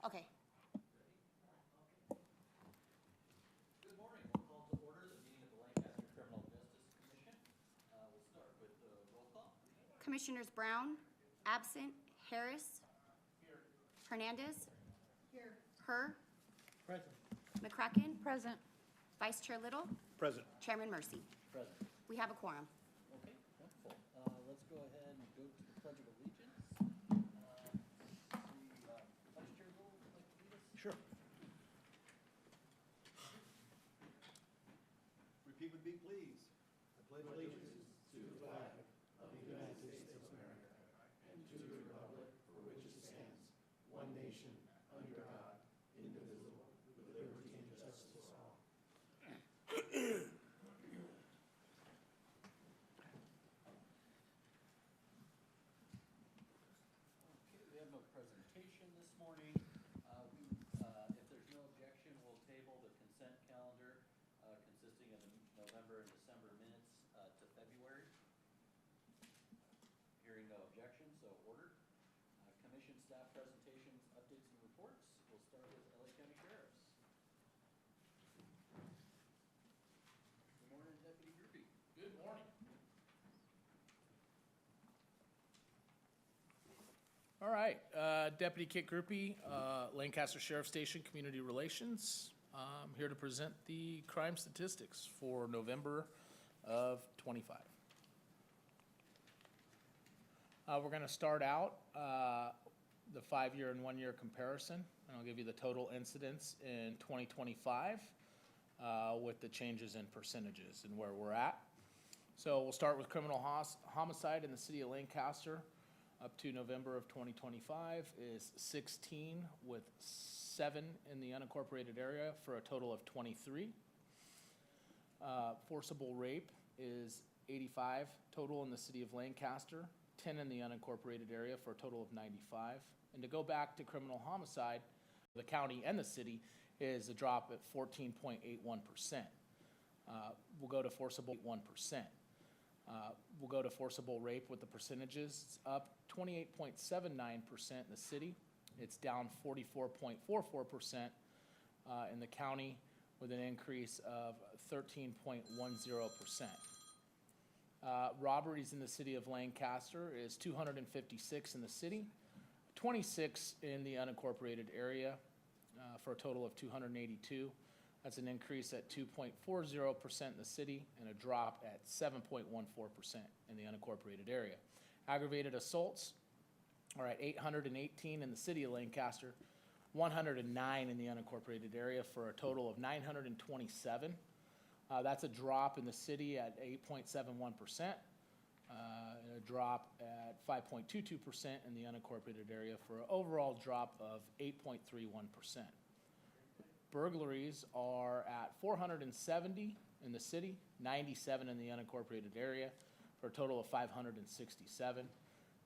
Okay. Good morning. We'll call to order the meeting of the Lancaster Criminal Justice Commission. We'll start with the roll call. Commissioners Brown, absent. Harris. Here. Hernandez. Here. Her. Present. McCracken. Present. Vice Chair Little. Present. Chairman Mercy. Present. We have a quorum. Okay, wonderful. Let's go ahead and go to the Pledge of Allegiance. Vice Chair Little would like to lead us? Sure. Repeat with me, please. I pledge allegiance to the flag of the United States of America and to the republic for which it stands, one nation, under God, indivisible, with liberty and justice for all. Okay, we have no presentation this morning. If there's no objection, we'll table the consent calendar consisting of the November and December minutes to February. Hearing no objection, so ordered. Commission staff presentations, updates, and reports. We'll start with LA County Sheriff's. Good morning, Deputy Groupie. Good morning. All right, Deputy Kit Groupie, Lancaster Sheriff Station Community Relations. I'm here to present the crime statistics for November of '25. We're going to start out the 5-year and 1-year comparison, and I'll give you the total incidents in 2025 with the changes in percentages and where we're at. So we'll start with criminal homicide in the city of Lancaster. Up to November of 2025 is 16 with 7 in the unincorporated area for a total of 23. Forcible rape is 85 total in the city of Lancaster, 10 in the unincorporated area for a total of 95. And to go back to criminal homicide, the county and the city is a drop at 14.81%. We'll go to forcible 1%. We'll go to forcible rape with the percentages. It's up 28.79% in the city. It's down 44.44% in the county with an increase of 13.10%. Robberies in the city of Lancaster is 256 in the city, 26 in the unincorporated area for a total of 282. That's an increase at 2.40% in the city and a drop at 7.14% in the unincorporated area. Aggravated assaults are at 818 in the city of Lancaster, 109 in the unincorporated area for a total of 927. That's a drop in the city at 8.71%, and a drop at 5.22% in the unincorporated area for an overall drop of 8.31%. Burglaries are at 470 in the city, 97 in the unincorporated area, for a total of 567.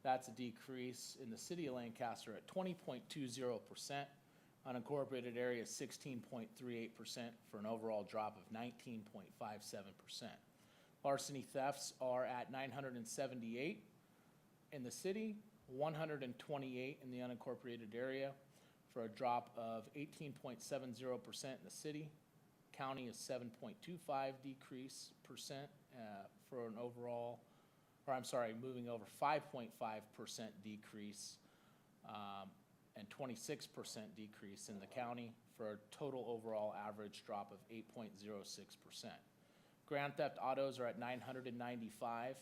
That's a decrease in the city of Lancaster at 20.20%. Unincorporated area is 16.38% for an overall drop of 19.57%. Larceny thefts are at 978 in the city, 128 in the unincorporated area, for a drop of 18.70% in the city. County is 7.25 decrease percent for an overall, moving over 5.5% decrease and 26% decrease in the county for a total overall average drop of 8.06%. Grand theft autos are at 995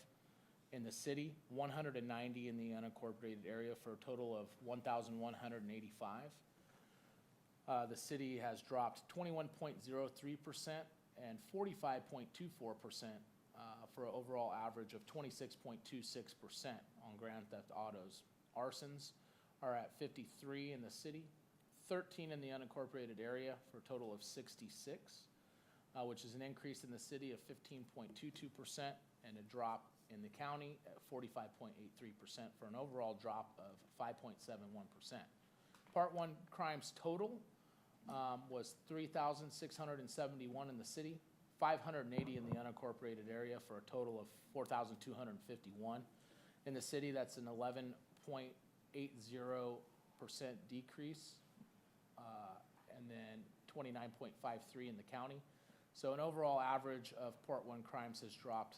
in the city, 190 in the unincorporated area for a total of 1,185. The city has dropped 21.03% and 45.24% for an overall average of 26.26% on grand theft autos. Arsons are at 53 in the city, 13 in the unincorporated area for a total of 66, which is an increase in the city of 15.22% and a drop in the county at 45.83% for an overall drop of 5.71%. Part 1 crimes total was 3,671 in the city, 580 in the unincorporated area for a total of 4,251. In the city, that's an 11.80% decrease and then 29.53 in the county. So an overall average of Part 1 crimes has dropped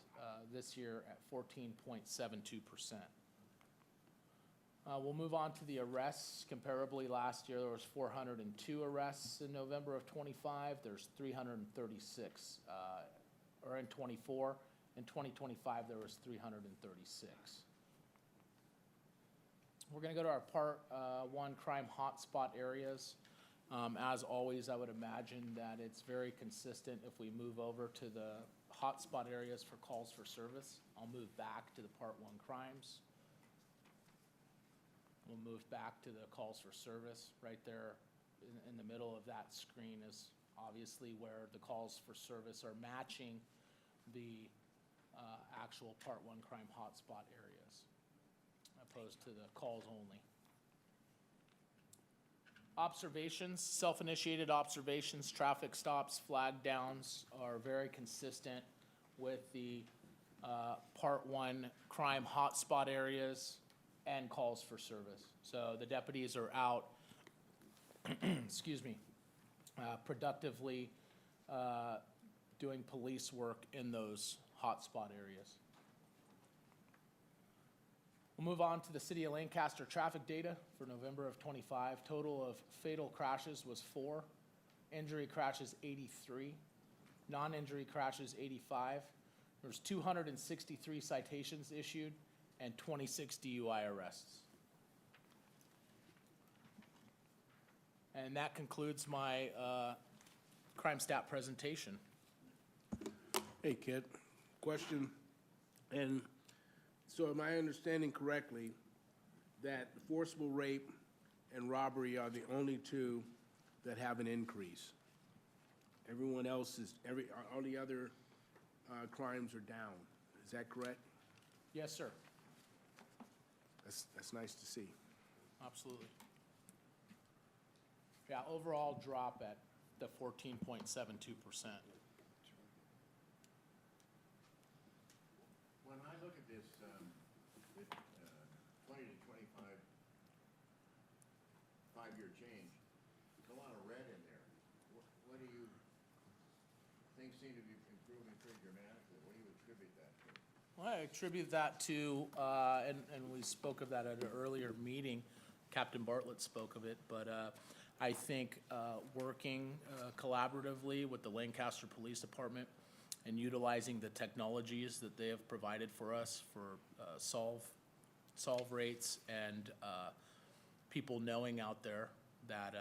this year at 14.72%. We'll move on to the arrests. Comparably, last year there was 402 arrests in November of 25. There's 336, or in 24. In 2025, there was 336. We're going to go to our Part 1 crime hotspot areas. As always, I would imagine that it's very consistent if we move over to the hotspot areas for calls for service. I'll move back to the Part 1 crimes. We'll move back to the calls for service. Right there in the middle of that screen is obviously where the calls for service are matching the actual Part 1 crime hotspot areas, opposed to the calls only. Observations, self-initiated observations, traffic stops, flag downs are very consistent with the Part 1 crime hotspot areas and calls for service. So the deputies are out, excuse me, productively doing police work in those hotspot areas. We'll move on to the City of Lancaster traffic data for November of 25. Total of fatal crashes was 4, injury crashes 83, non-injury crashes 85. There's 263 citations issued and 26 DUI arrests. And that concludes my crime stat presentation. Hey, Kit, question. And so am I understanding correctly that forcible rape and robbery are the only two that have an increase? Everyone else is, all the other crimes are down. Is that correct? Yes, sir. That's nice to see. Absolutely. Yeah, overall drop at the 14.72%. When I look at this, 20 to 25 5-year change, there's a lot of red in there. What do you, things seem to be improving pretty dramatically. What do you attribute that to? Well, I attribute that to, and we spoke of that at an earlier meeting, Captain Bartlett spoke of it, but I think working collaboratively with the Lancaster Police Department and utilizing the technologies that they have provided for us for solve rates and people knowing out there that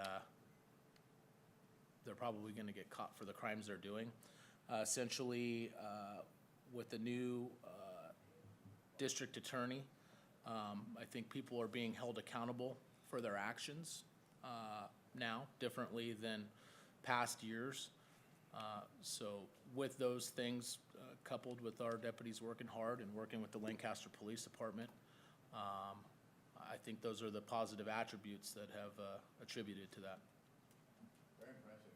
they're probably going to get caught for the crimes they're doing. Essentially, with the new district attorney, I think people are being held accountable for their actions now, differently than past years. So with those things, coupled with our deputies working hard and working with the Lancaster Police Department, I think those are the positive attributes that have attributed to that. Very impressive.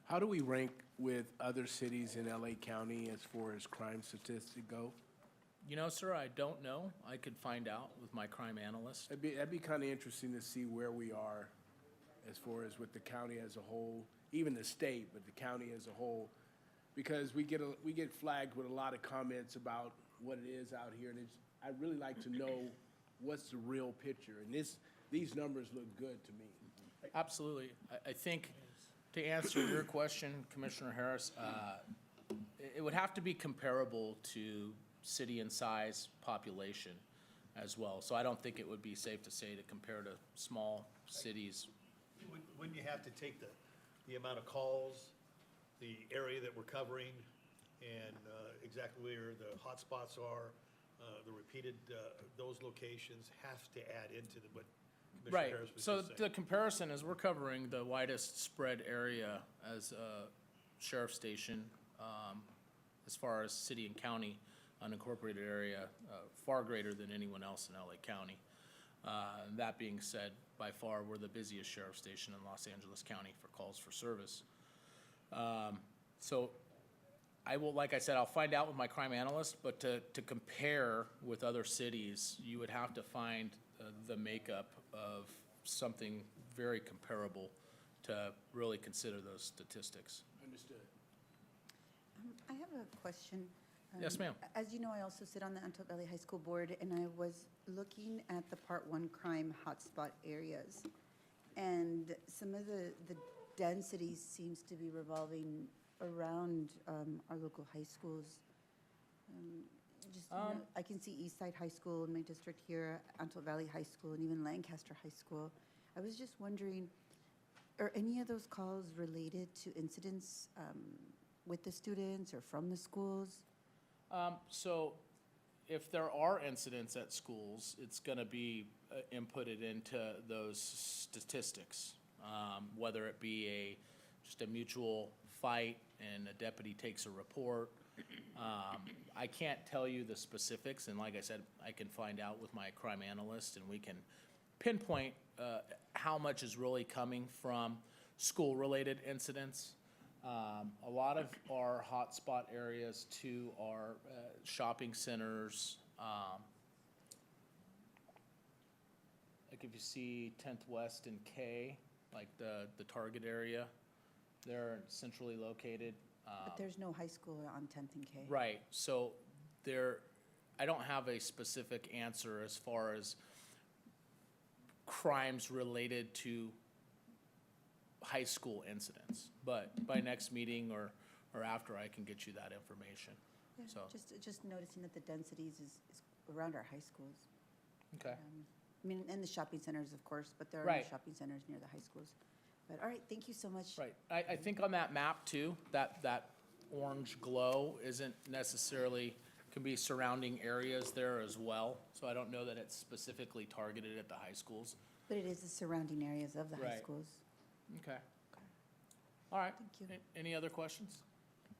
How do we rank with other cities in LA County as far as crime statistics go? You know, sir, I don't know. I could find out with my crime analyst. That'd be kind of interesting to see where we are as far as with the county as a whole, even the state, but the county as a whole, because we get flagged with a lot of comments about what it is out here, and I'd really like to know what's the real picture, and these numbers look good to me. Absolutely. I think to answer your question, Commissioner Harris, it would have to be comparable to city and size, population as well. So I don't think it would be safe to say to compare to small cities. Wouldn't you have to take the amount of calls, the area that we're covering, and exactly where the hotspots are, the repeated, those locations have to add into what Commissioner Right. Harris was So just the saying. comparison is we're covering the widest spread area as a sheriff's station, as far as city and county unincorporated area, far greater than anyone else in LA County. That being said, by far, we're the busiest sheriff's station in Los Angeles County for calls for service. So I will, like I said, I'll find out with my crime analyst, but to compare with other cities, you would have to find the makeup of something very comparable to really consider those statistics. Understood. I have a question. Yes, ma'am. As you know, I also sit on the Antelope Valley High School Board, and I was looking at the Part 1 crime hotspot areas. And some of the density seems to be revolving around our local high schools. Just, you know, I can see East Side High School in my district here, Antelope Valley High School, and even Lancaster High School. I was just wondering, are any of those calls related to incidents with the students or from the schools? So if there are incidents at schools, it's going to be inputted into those statistics, whether it be just a mutual fight and a deputy takes a report. I can't tell you the specifics, and like I said, I can find out with my crime analyst, and we can pinpoint how much is really coming from school-related incidents. A lot of our hotspot areas too are shopping centers. Like if you see 10th West and K, like the Target area, they're centrally located. But there's no high school on 10th and K. Right, so I don't have a specific answer as far as crimes related to high school incidents, but by next meeting or after, I can get you that information. Yeah, So, just noticing that the densities is around our high schools. okay, I mean, and the shopping centers, of course, but there are no Right. shopping centers near the high schools. But, all right, thank you so much. right. I think on that map too, that orange glow isn't necessarily, can be surrounding areas there as well. So I don't know that it's specifically targeted at the high schools. But it is the surrounding areas of the high Right. schools. Okay. All right. Thank you. Any other questions?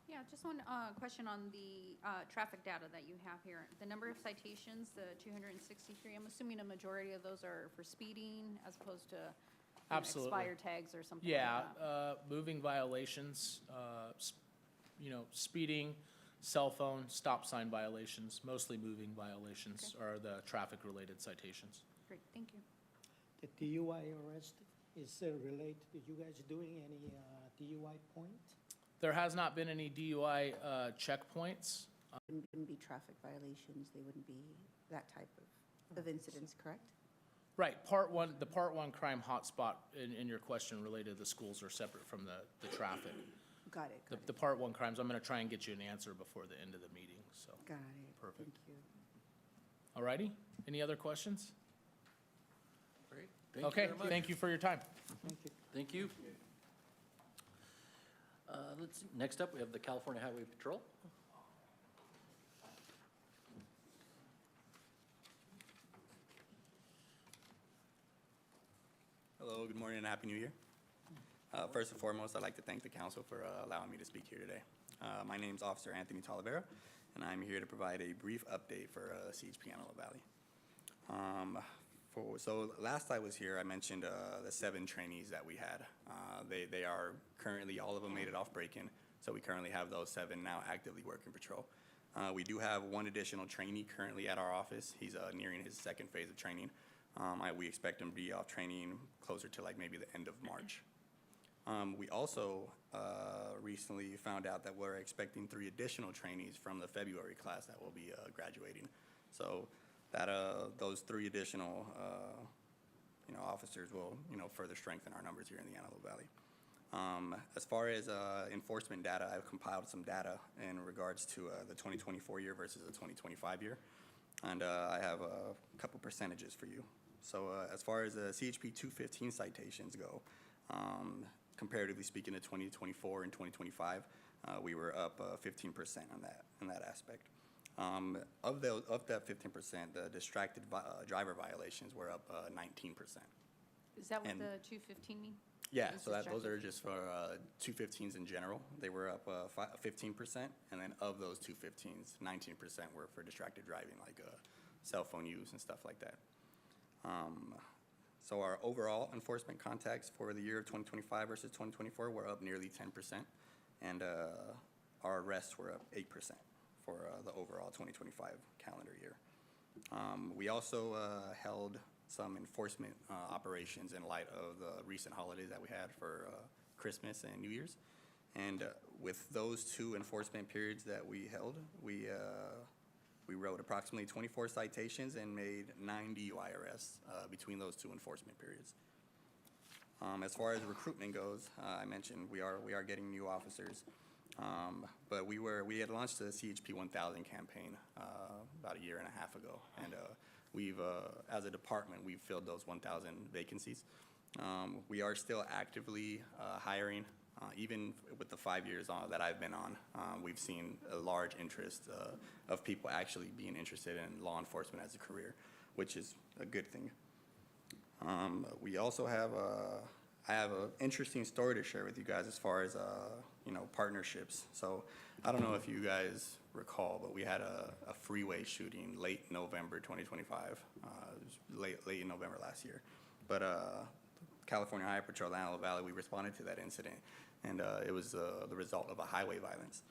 Yeah, just one question on the traffic data that you have here. The number of citations, the 263, I'm assuming a majority of those are for speeding as opposed to Absolutely. expired tags or something like Yeah, that. moving violations, speeding, cell phone, stop sign violations, mostly moving violations are the traffic-related citations. Great, thank you. The DUI arrest is related to you guys doing any DUI point? There has not been any DUI checkpoints. Wouldn't be traffic violations, they wouldn't be that type of incidents, correct? Right, the Part 1 crime hotspot in your question related to the schools are separate from the traffic. Got it, got The it, Part 1 crimes, I'm going to try and get you an answer before the end of the meeting, so. got it. Perfect. Thank you. All righty, any other questions? Great. Thank you Okay, very much. thank you for your time. Thank you. Thank you. Next up, we have the California Highway Patrol. Hello, good morning, and Happy New Year. First and foremost, I'd like to thank the council for allowing me to speak here today. My name's Officer Anthony Talavera, and I'm here to provide a brief update for CHP Antelope Valley. So last I was here, I mentioned the 7 trainees that we had. They are currently, all of them made it off break-in, so we currently have those 7 now actively working patrol. We do have 1 additional trainee currently at our office. He's nearing his 2nd phase of training. We expect him to be off training closer to like maybe the end of March. We also recently found out that we're expecting 3 additional trainees from the February class that will be graduating. So that those 3 additional officers will further strengthen our numbers here in the Antelope Valley. As far as enforcement data, I've compiled some data in regards to the 2024 year versus the 2025 year, and I have a couple percentages for you. So as far as the CHP 215 citations go, comparatively speaking to 2024 and 2025, we were up 15% on that aspect. Of that 15%, the distracted driver violations were up 19%. Is that what And- the 215 mean? Yeah, Is so those distracted? are just for 215s in general. They were up 15%, and then of those 215s, 19% were for distracted driving, like cell phone use and stuff like that. So our overall enforcement contacts for the year of 2025 versus 2024 were up nearly 10%, and our arrests were up 8% for the overall 2025 calendar year. We also held some enforcement operations in light of the recent holidays that we had for Christmas and New Year's. And with those two enforcement periods that we held, we wrote approximately 24 citations and made 9 DUI arrests between those two enforcement periods. As far as recruitment goes, I mentioned we are getting new officers, but we had launched the CHP 1000 campaign about a year and a half ago, and we've as a department we've filled those 1,000 vacancies. We are still actively hiring. Even with the 5 years that I've been on, we've seen a large interest of people actually being interested in law enforcement as a career, which is a good thing. We also have I have an interesting story to share with you guys as far as partnerships. So I don't know if you guys recall, but we had a freeway shooting late November 2025, it was late in November last year. But California Highway Patrol, Antelope Valley, we responded to that incident, and it was the result of a highway violence.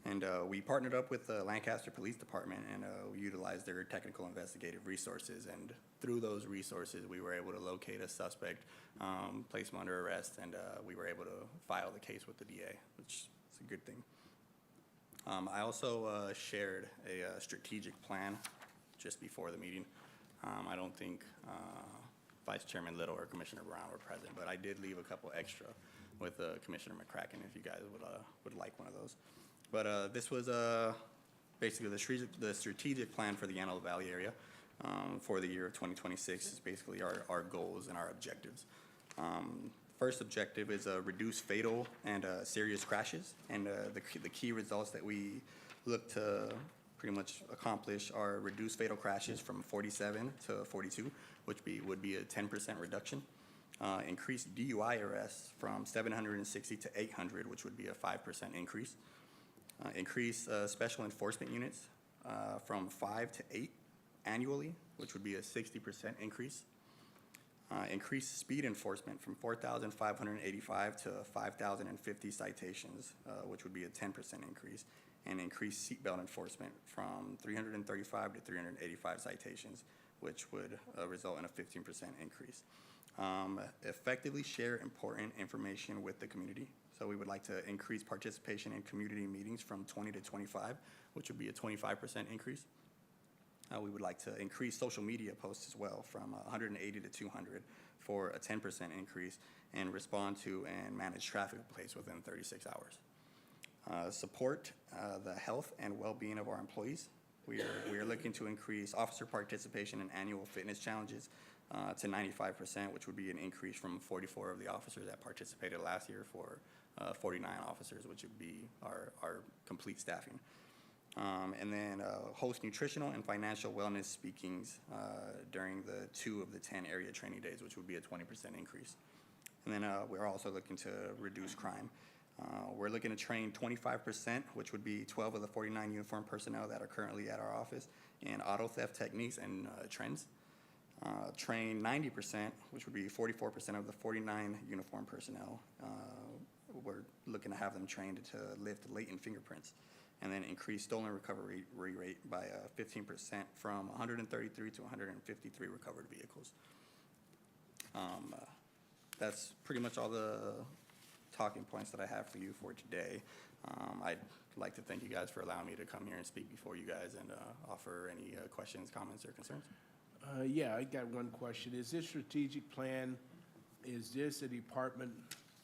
And we partnered up with the Lancaster Police Department, and we utilized their technical investigative resources. And through those resources, we were able to locate a suspect, place him under arrest, and we were able to file the case with the DA, which is a good thing. I also shared a strategic plan just before the meeting. I don't think Vice Chairman Little or Commissioner Brown were present, but I did leave a couple extra with Commissioner McCracken if you guys would like one of those. But this was basically the strategic plan for the Antelope Valley area for the year of 2026 is basically our goals and our objectives. First objective is reduce fatal and serious crashes, and the key results that we look to pretty much accomplish are reduce fatal crashes from 47 to 42, which would be a 10% reduction. Increase DUI arrests from 760 to 800, which would be a 5% increase. Increase special enforcement units from 5 to 8 annually, which would be a 60% increase. Increase speed enforcement from 4,585 to 5,050 citations, which would be a 10% increase. And increase seatbelt enforcement from 335 to 385 citations, which would result in a 15% increase. Effectively share important information with the community. So we would like to increase participation in community meetings from 20 to 25, which would be a 25% increase. We would like to increase social media posts as well from 180 to 200 for a 10% increase, and respond to and manage traffic plates within 36 hours. Support the health and well-being of our employees. We are looking to increase officer participation in annual fitness challenges to 95%, which would be an increase from 44 of the officers that participated last year for 49 officers, which would be our complete staffing. And then host nutritional and financial wellness speakings during the 2 of the 10 area training days, which would be a 20% increase. And then we're also looking to reduce crime. We're looking to train 25%, which would be 12 of the 49 uniformed personnel that are currently at our office, in auto theft techniques and trends. Train 90%, which would be 44% of the 49 uniformed personnel. We're looking to have them trained to lift latent fingerprints. And then increase stolen recovery rate by 15% from 133 to 153 recovered vehicles. That's pretty much all the talking points that I have for you for today. I'd like to thank you guys for allowing me to come here and speak before you guys and offer any questions, comments, or concerns. Yeah, I got one question. Is this strategic plan, is this a department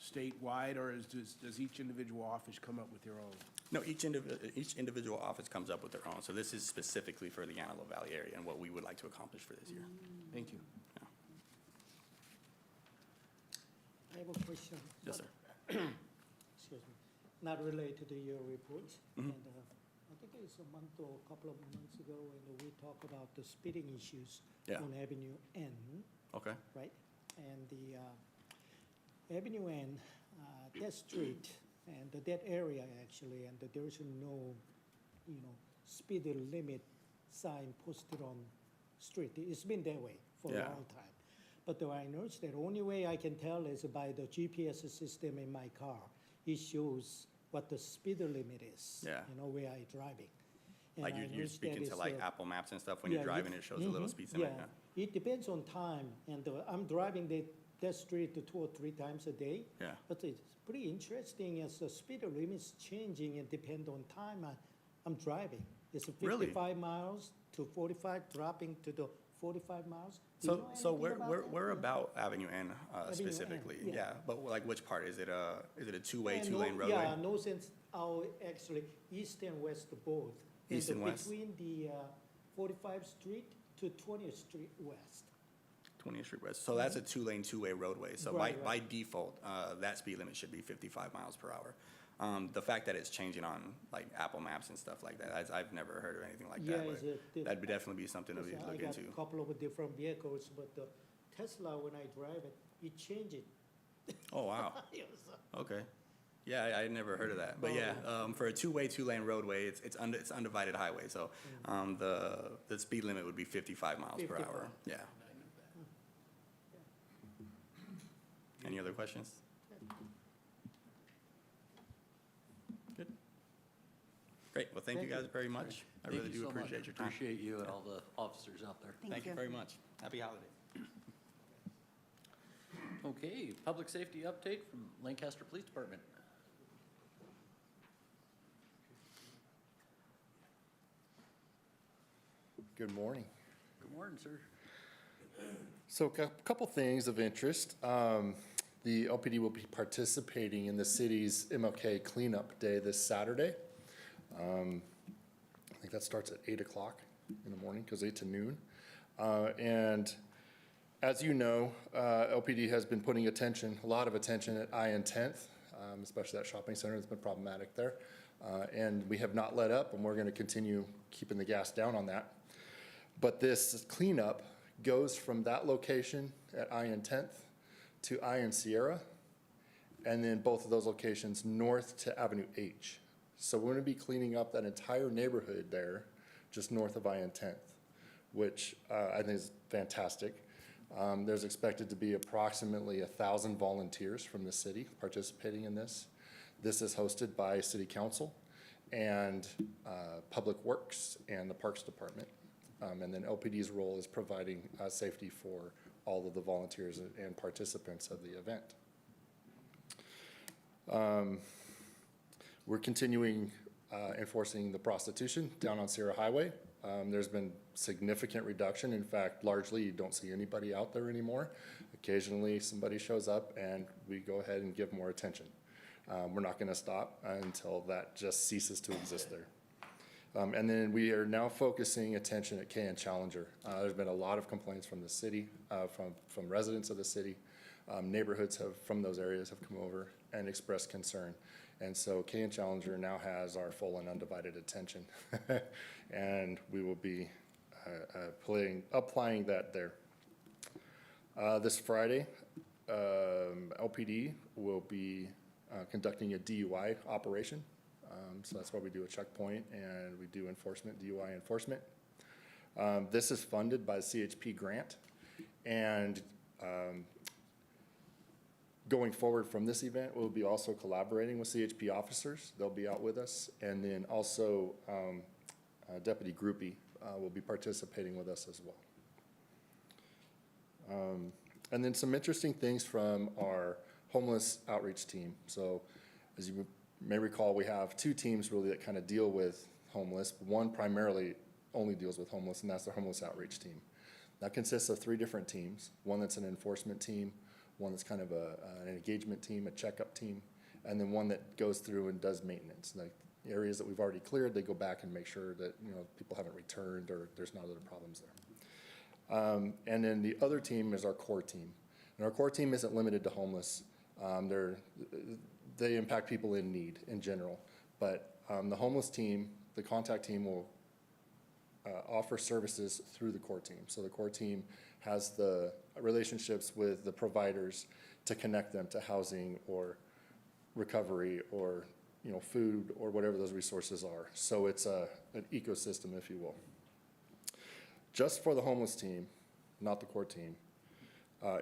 statewide, or does each individual office come up with their own? No, each individual office comes up with their own. So this is specifically for the Antelope Valley area and what we would like to accomplish for this year. Thank you. Yeah. I have a question. Yes, sir. Excuse me, not related to your report. Mhm. And I think it's a month or a couple of months ago, and we talked about the speeding issues Yeah. on Avenue N, Okay. right? And the Avenue N, that street and that area actually, and there is no, speed limit sign posted on street. It's been that way for a Yeah. long time. But I noticed that only way I can tell is by the GPS system in my car. It shows what the speed limit is. Yeah. Where I driving. And Like I you're noticed that speaking to it's like the- Apple Maps and stuff when you're yeah, driving, it shows a little mhm, speed limit. yeah. It depends on time, and I'm driving that street 2 or 3 times a day. Yeah. But it's pretty interesting as the speed limit's changing and depend on time I'm driving. It's Really? 55 miles to 45, dropping to the 45 miles. Do you know So anything about that? where about Avenue N Avenue N, specifically? yeah. Yeah, but like which part? Is it a two-way, And two-lane no- roadway? Yeah, no sense, actually, east and west both. East and west? Between the 45th Street to 20th Street West. 20th Street West. So that's a two-lane, two-way roadway. So Right, by right. default, that speed limit should be 55 miles per hour. The fact that it's changing on like Apple Maps and stuff like that, I've never heard of anything like that. Yeah, But that'd be definitely be something to Because look I got into. a couple of different vehicles, but the Tesla, when I drive it, it changes. Oh, wow. Yes. Okay. Yeah, I never heard of that. But yeah, for a two-way, two-lane roadway, it's undivided highway. So the speed limit would be 55 miles per 55. hour. Yeah. Any other questions? Good. Great. Well, thank you guys very much. I really do appreciate your time. Appreciate you and all the officers out there. Thank you very much. Happy holidays. Okay, public safety update from Lancaster Police Department. Good morning. Good morning, sir. So a couple things of interest. The LPD will be participating in the city's MLK Cleanup Day this Saturday. I think that starts at 8 o'clock in the morning, goes 8 to noon. And as you know, LPD has been putting a lot of attention at I and 10th, especially that shopping center that's been problematic there. And we have not let up, and we're going to continue keeping the gas down on that. But this cleanup goes from that location at I and 10th to I and Sierra, and then both of those locations north to Avenue H. So we're going to be cleaning up that entire neighborhood there, just north of I and 10th, which I think is fantastic. There's expected to be approximately 1,000 volunteers from the city participating in this. This is hosted by City Council and Public Works and the Parks Department. And then LPD's role is providing safety for all of the volunteers and participants of the event. We're continuing enforcing the prostitution down on Sierra Highway. There's been significant reduction. In fact, largely you don't see anybody out there anymore. Occasionally somebody shows up and we go ahead and give more attention. We're not going to stop until that just ceases to exist there. And then we are now focusing attention at K and Challenger. There's been a lot of complaints from the city, from residents of the city. Neighborhoods from those areas have come over and expressed concern. And so K and Challenger now has our full and undivided attention. And we will be applying that there. This Friday, LPD will be conducting a DUI operation. So that's why we do a checkpoint and we do enforcement, DUI enforcement. This is funded by the CHP grant. And going forward from this event, we'll be also collaborating with CHP officers. They'll be out with us. And then also Deputy Groupie will be participating with us as well. And then some interesting things from our homeless outreach team. So as you may recall, we have 2 teams really that kind of deal with homeless. One primarily only deals with homeless, and that's the homeless outreach team. That consists of 3 different teams. One that's an enforcement team, one that's kind of an engagement team, a checkup team, and then one that goes through and does maintenance. Like areas that we've already cleared, they go back and make sure that people haven't returned or there's not other problems there. And then the other team is our core team. And our core team isn't limited to homeless. They impact people in need in general. But the homeless team, the contact team will offer services through the core team. So the core team has the relationships with the providers to connect them to housing or recovery or food or whatever those resources are. So it's an ecosystem, if you will. Just for the homeless team, not the core team,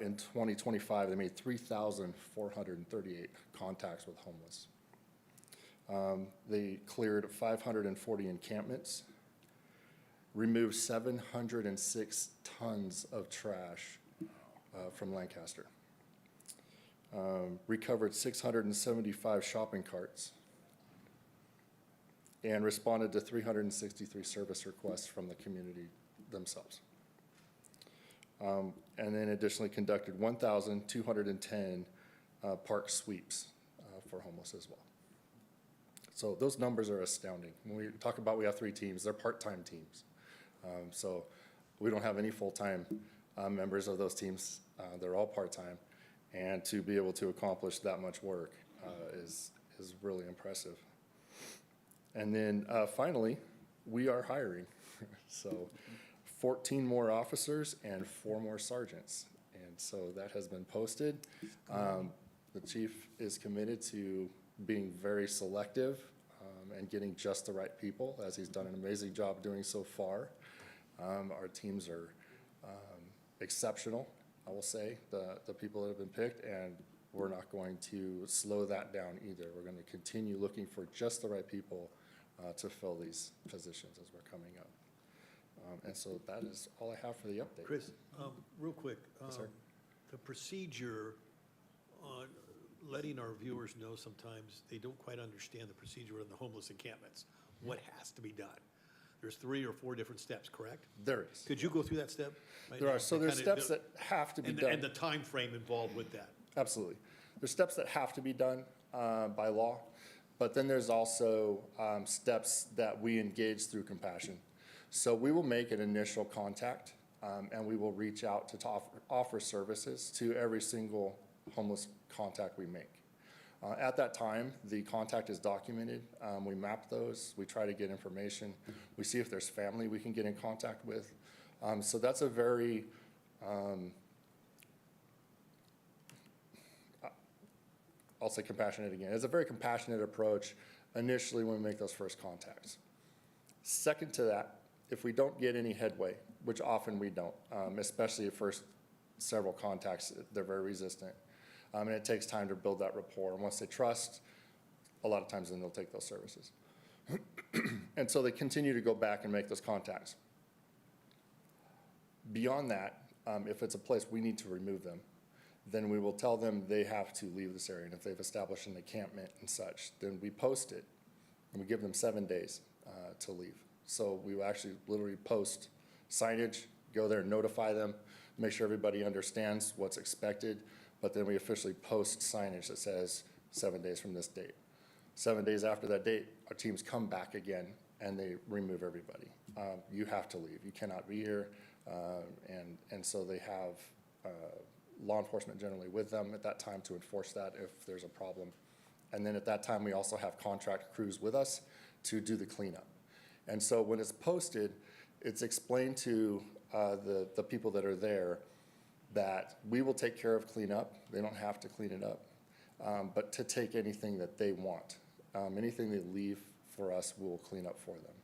in 2025, they made 3,438 contacts with homeless. They cleared 540 encampments, removed 706 tons of trash from Lancaster. Recovered 675 shopping carts, and responded to 363 service requests from the community themselves. And then additionally conducted 1,210 park sweeps for homeless as well. So those numbers are astounding. When we talk about we have 3 teams, they're part-time teams. So we don't have any full-time members of those teams. They're all part-time. And to be able to accomplish that much work is really impressive. And then finally, we are hiring. So 14 more officers and 4 more sergeants. And so that has been posted. The chief is committed to being very selective and getting just the right people, as he's done an amazing job doing so far. Our teams are exceptional, I will say, the people that have been picked, and we're not going to slow that down either. We're going to continue looking for just the right people to fill these positions as we're coming up. And so that is all I have for the update. Chris, real quick. Yes, sir. The procedure on letting our viewers know sometimes they don't quite understand the procedure in the homeless encampments. What has to be done? There's 3 or 4 different steps, correct? There is. Could you go through that step? right There now? are. So there's steps that have to be And done. the time frame involved with that. Absolutely. There's steps that have to be done by law, but then there's also steps that we engage through compassion. So we will make an initial contact, and we will reach out to offer services to every single homeless contact we make. At that time, the contact is documented. We map those. We try to get information. We see if there's family we can get in contact with. So that's a very I'll say compassionate again. It's a very compassionate approach initially when we make those first contacts. Second to that, if we don't get any headway, which often we don't, especially the first several contacts, they're very resistant. And it takes time to build that rapport. And once they trust, a lot of times then they'll take those services. And so they continue to go back and make those contacts. Beyond that, if it's a place we need to remove them, then we will tell them they have to leave this area. And if they've established an encampment and such, then we post it, and we give them 7 days to leave. So we will actually literally post signage, go there and notify them, make sure everybody understands what's expected, but then we officially post signage that says 7 days from this date. 7 days after that date, our teams come back again and they remove everybody. You have to leave. You cannot be here. And so they have law enforcement generally with them at that time to enforce that if there's a problem. And then at that time, we also have contract crews with us to do the cleanup. And so when it's posted, it's explained to the people that are there that we will take care of cleanup. They don't have to clean it up, but to take anything that they want. Anything they leave for us, we'll clean up for them.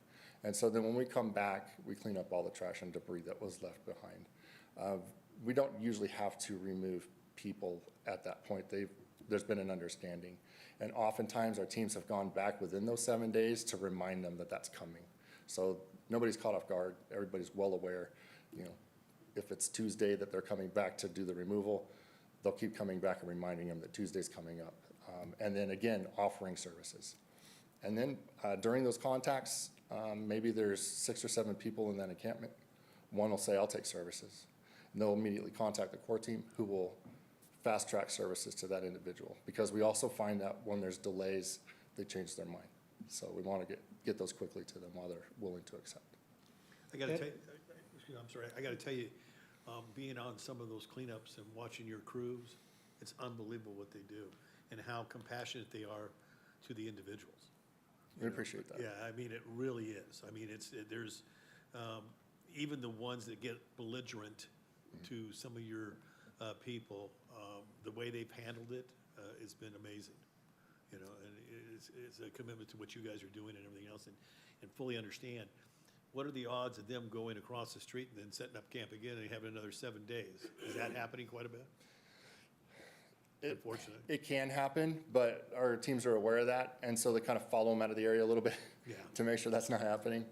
And so then when we come back, we clean up all the trash and debris that was left behind. We don't usually have to remove people at that point. There's been an understanding. And oftentimes our teams have gone back within those 7 days to remind them that that's coming. So nobody's caught off guard. Everybody's well aware. You know, if it's Tuesday that they're coming back to do the removal, they'll keep coming back and reminding them that Tuesday's coming up. And then again, offering services. And then during those contacts, maybe there's 6 or 7 people in that encampment. One will say, I'll take services. And they'll immediately contact the core team who will fast track services to that individual. Because we also find that when there's delays, they change their mind. So we want to get those quickly to them while they're willing to accept. I gotta tell you, I'm sorry, I gotta tell you, being on some of those cleanups and watching your crews, it's unbelievable what they do and how compassionate they are to the individuals. We appreciate that. Yeah, I mean, it really is. I mean, there's, even the ones that get belligerent to some of your people, the way they've handled it has been amazing. You know, and it's a commitment to what you guys are doing and everything else, and fully understand. What are the odds of them going across the street and then setting up camp again and having another 7 days? Is that happening quite a bit? Unfortunately. It can happen, but our teams are aware of that, and so they kind of follow them out of the area a little bit Yeah. to make sure that's not happening.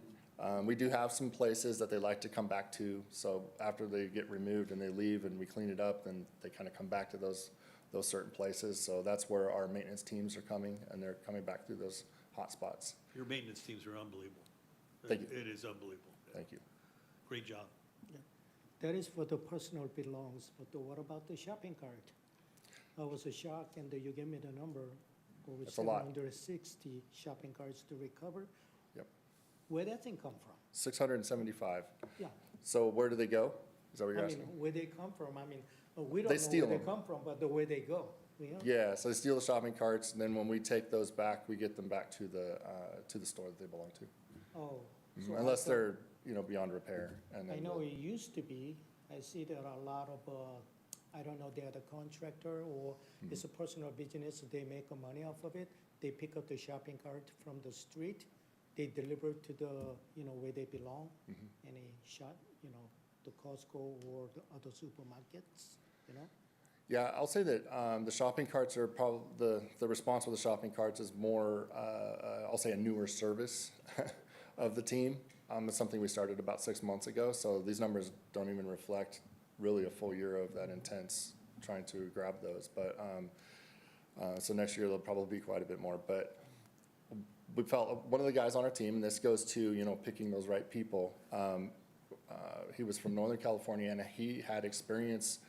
We do have some places that they like to come back to, so after they get removed and they leave and we clean it up, then they kind of come back to those certain places. So that's where our maintenance teams are coming, and they're coming back through those hot spots. Your maintenance teams are unbelievable. Thank you. It is unbelievable. Thank you. Great job. That is for the personal belongs, but what about the shopping cart? I was shocked, and you gave me the number, over That's a lot. 760 shopping carts to recover. Yep. Where that thing come from? 675. Yeah. So where do they go? Is that what you're I mean, asking? where they come from, I mean, we don't They know steal where they them. come from, but the way they go, you know? Yeah, so they steal the shopping carts, and then when we take those back, we get them back to the store that they belong to. Oh. so I Unless thought- they're, beyond repair, and I then. know we'll- it used to be, I see there are a lot of, I don't know, they're the contractor or Mm-hmm. it's a personal business, they make money off of it. They pick up the shopping cart from the street, they deliver to the, where they belong. Mm-hmm. Any shop, the Costco or the other supermarkets, Yeah, I'll say that the shopping carts are probably, the response with the shopping carts is more, I'll say a newer service of the team. It's something we started about 6 months ago, so these numbers don't even reflect really a full year of that intense trying to grab those. But, so next year there'll probably be quite a bit more. But we felt, one of the guys on our team, and this goes to, picking those right people, he was from Northern California, and he had experience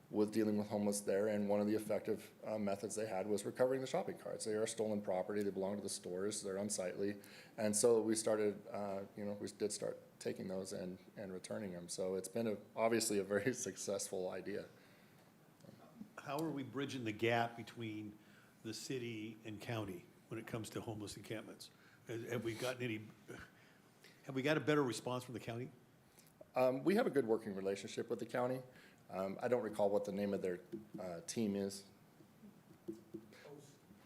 with dealing with homeless there, and one of the effective methods they had was recovering the shopping carts. They are stolen property, they belong to the stores, they're unsightly, and so we started, we did start taking those and returning them. So it's been obviously a very successful idea. How are we bridging the gap between the city and county when it comes to homeless encampments? Have we got a better response from the county? We have a good working relationship with the county. I don't recall what the name of their team is.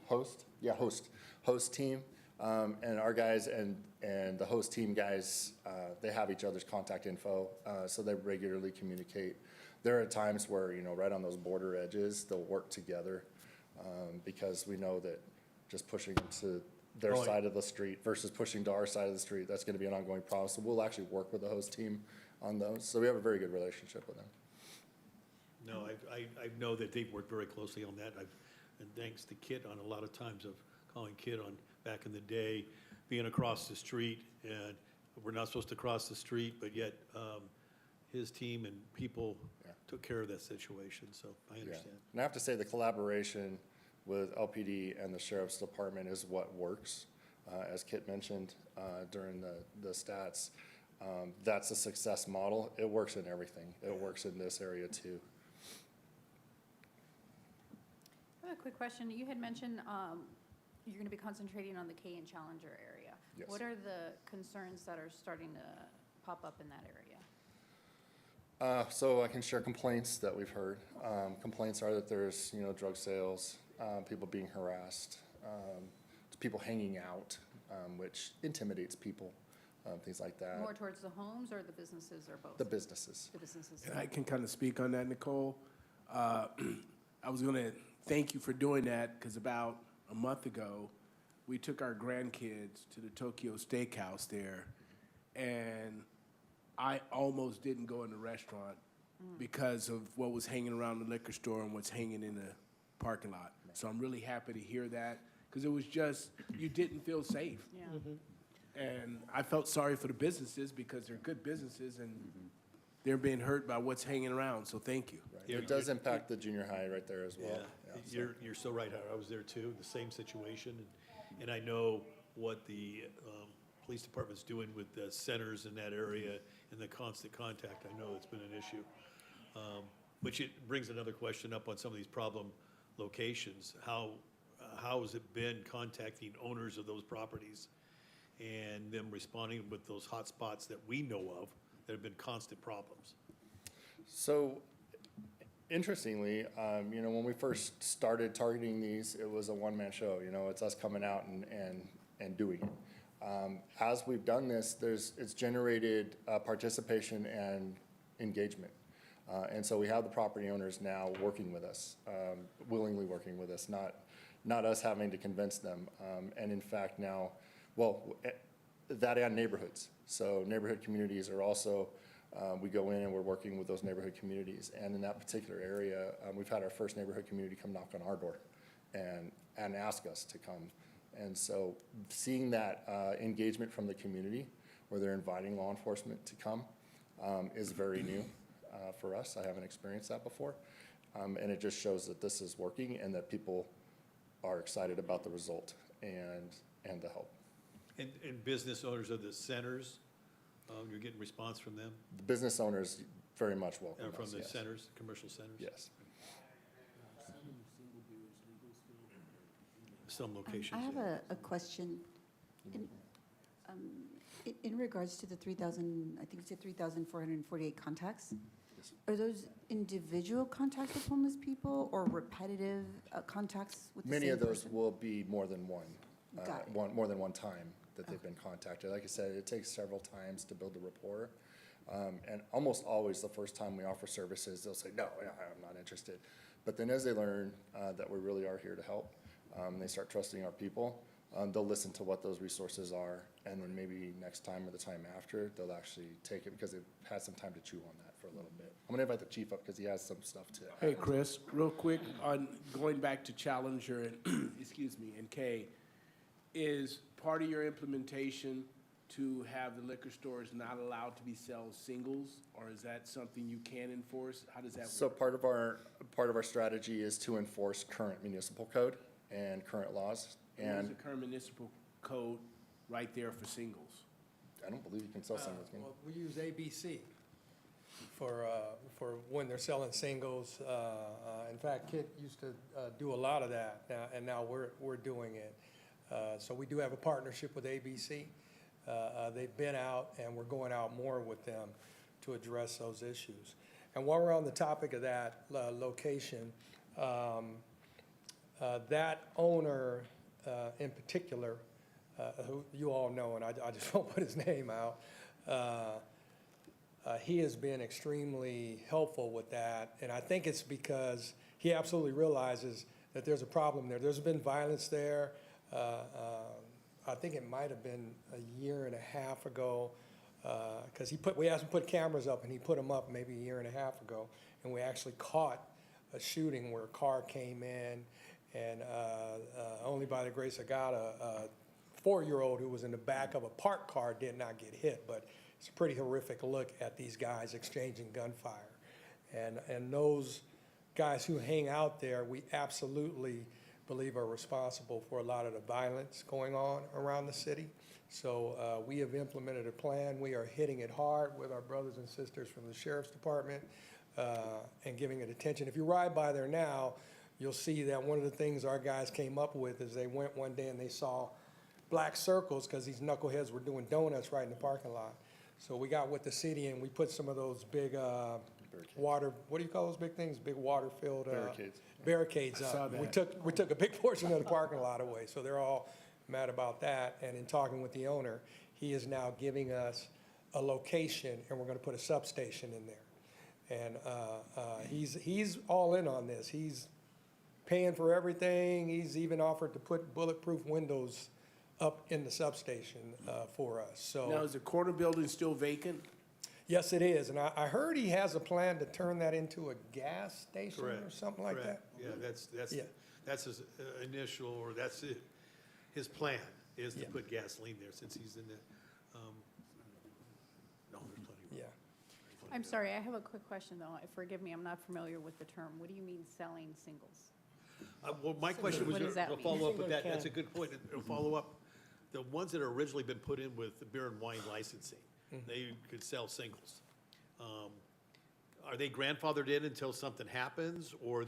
Host? Yeah, host team. And our guys and the host team guys, they have each other's contact info, so they regularly communicate. There are times where, right on those border edges, they'll work together, because we know that just pushing them to their Right. side of the street versus pushing to our side of the street, that's gonna be an ongoing problem. So we'll actually work with the host team on those. So we have a very good relationship with them. No, I know that they've worked very closely on that. And thanks to Kit on a lot of times of calling Kit on back in the day, being across the street, and we're not supposed to cross the street, but yet his team and people Yeah. took care of that situation, so I Yeah. understand. And I have to say, the collaboration with LPD and the Sheriff's Department is what works. As Kit mentioned during the stats, that's a success model. It works in everything. It works in this area too. I have a quick question. You had mentioned you're going to be concentrating on the K and Challenger area. Yes. What are the concerns that are starting to pop up in that area? So I can share complaints that we've heard. Complaints are that there's, drug sales, people being harassed, people hanging out, which intimidates people, things like that. More towards the homes or the businesses or both? The businesses. The businesses. And I can kind of speak on that, Nicole. I was going to thank you for doing that, because about a month ago, we took our grandkids to the Tokyo Steakhouse there, and I almost didn't go in the restaurant because of what was hanging around the liquor store and what's hanging in the parking lot. So I'm really happy to hear that, because it was just, you didn't feel safe. Yeah. And I felt sorry for the businesses, because they're good businesses and they're being hurt by what's hanging around, so thank you. Right. Yeah, It does impact the junior high right there as well. Yeah, so. you're so right, Howard. I was there too, the same situation. And I know what the police department's doing with the centers in that area and the constant contact. I know it's been an issue. Which it brings another question up on some of these problem locations. How has it been contacting owners of those properties and them responding with those hot spots that we know of that have been constant problems? So, interestingly, when we first started targeting these, it was a one-man show. It's us coming out and doing it. As we've done this, it's generated participation and engagement. And so we have the property owners now working with us, willingly working with us, not us having to convince them. And in fact now, that and neighborhoods. So neighborhood communities are also, we go in and we're working with those neighborhood communities. And in that particular area, we've had our first neighborhood community come knock on our door and ask us to come. And so seeing that engagement from the community where they're inviting law enforcement to come is very new for us. I haven't experienced that before. And it just shows that this is working and that people are excited about the result and the help. And business owners of the centers, you're getting response from them? The business owners very much welcome us, From the yes. centers, commercial centers? Yes. Some locations. I have yeah. a question. In regards to the 3,000, I think you said 3,448 contacts, Yes. are those individual contacts with homeless people or repetitive contacts with the Many same of those person? will be more than one, Got it. more than one time that they've been contacted. Like I said, it takes several times to build a rapport. And almost always the first time we offer services, they'll say, no, I'm not interested. But then as they learn that we really are here to help, they start trusting our people, they'll listen to what those resources are, and then maybe next time or the time after, they'll actually take it because they've had some time to chew on that for a little bit. I'm gonna invite the chief up because he has some stuff to. Hey, Chris, real quick, on going back to Challenger and, excuse me, and K, is part of your implementation to have the liquor stores not allowed to be sell singles, or is that something you can enforce? How does that So work? part of our strategy is to enforce current municipal code and current laws. There's And a current municipal code right there for singles. I don't believe you can sell singles. can you? Well, we use ABC for when they're selling singles. In fact, Kit used to do a lot of that, and now we're doing it. So we do have a partnership with ABC. They've been out, and we're going out more with them to address those issues. And while we're on the topic of that location, that owner in particular, who you all know, and I just won't put his name out, he has been extremely helpful with that. And I think it's because he absolutely realizes that there's a problem there. There's been violence there. I think it might have been a year and a half ago, because we asked him to put cameras up, and he put them up maybe a year and a half ago, and we actually caught a shooting where a car came in, and only by the grace of God, a 4-year-old who was in the back of a parked car did not get hit, but it's a pretty horrific look at these guys exchanging gunfire. And those guys who hang out there, we absolutely believe are responsible for a lot of the violence going on around the city. So we have implemented a plan. We are hitting it hard with our brothers and sisters from the Sheriff's Department and giving it attention. If you ride by there now, you'll see that one of the things our guys came up with is they went one day and they saw black circles because these knuckleheads were doing donuts right in the parking lot. So we got with the city and we put some of those big water, what do you call those big things? Big water-filled barricades I saw up. that. We took a big portion of the parking lot away, so they're all mad about that. And in talking with the owner, he is now giving us a location, and we're gonna put a substation in there. And he's all in on this. He's paying for everything. He's even offered to put bulletproof windows up in the substation for us. So Now, is the corner building still vacant? yes, it is. And I heard he has a plan to turn that into a gas station or Correct. something like that. Correct. Yeah, Yeah. that's his initial, or that's it. His plan is to Yeah. put gasoline there since he's in the, no, there's plenty of room. Yeah. I'm sorry, I have a quick question, though. Forgive me, I'm not familiar with the term. What do you mean selling singles? Well, my question was, What does that to mean? follow up with that, Single that's a good point, to follow up. The ones that have originally been put in with the beer and wine licensing, they could sell singles. Are they grandfathered in until something happens, or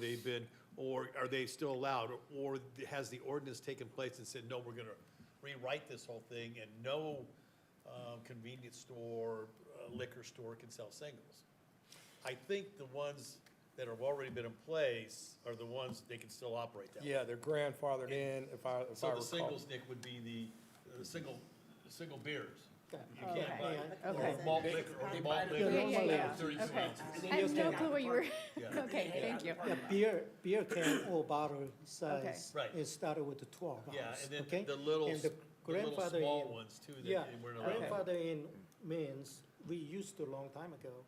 or are they still allowed? Or has the ordinance taken place and said, no, we're gonna rewrite this whole thing and no convenience store, liquor store can sell singles? I think the ones that have already been in place are the ones they can still operate that way. Yeah, they're grandfathered in, if I So recall. the singles, Nick, would be the single beers. You Okay. can't buy, Okay. or malt liquor, or malt Yeah, liquor, yeah, yeah. 32 Okay. ounces. I have no clue what you were, Yeah. okay, thank you. Yeah, beer can or bottle size Right. is started with the 12 ounce. Yeah, and then okay? the little And the The little grandfather small in. ones too, Yeah, that weren't around. grandfather in means, we used to a long time ago,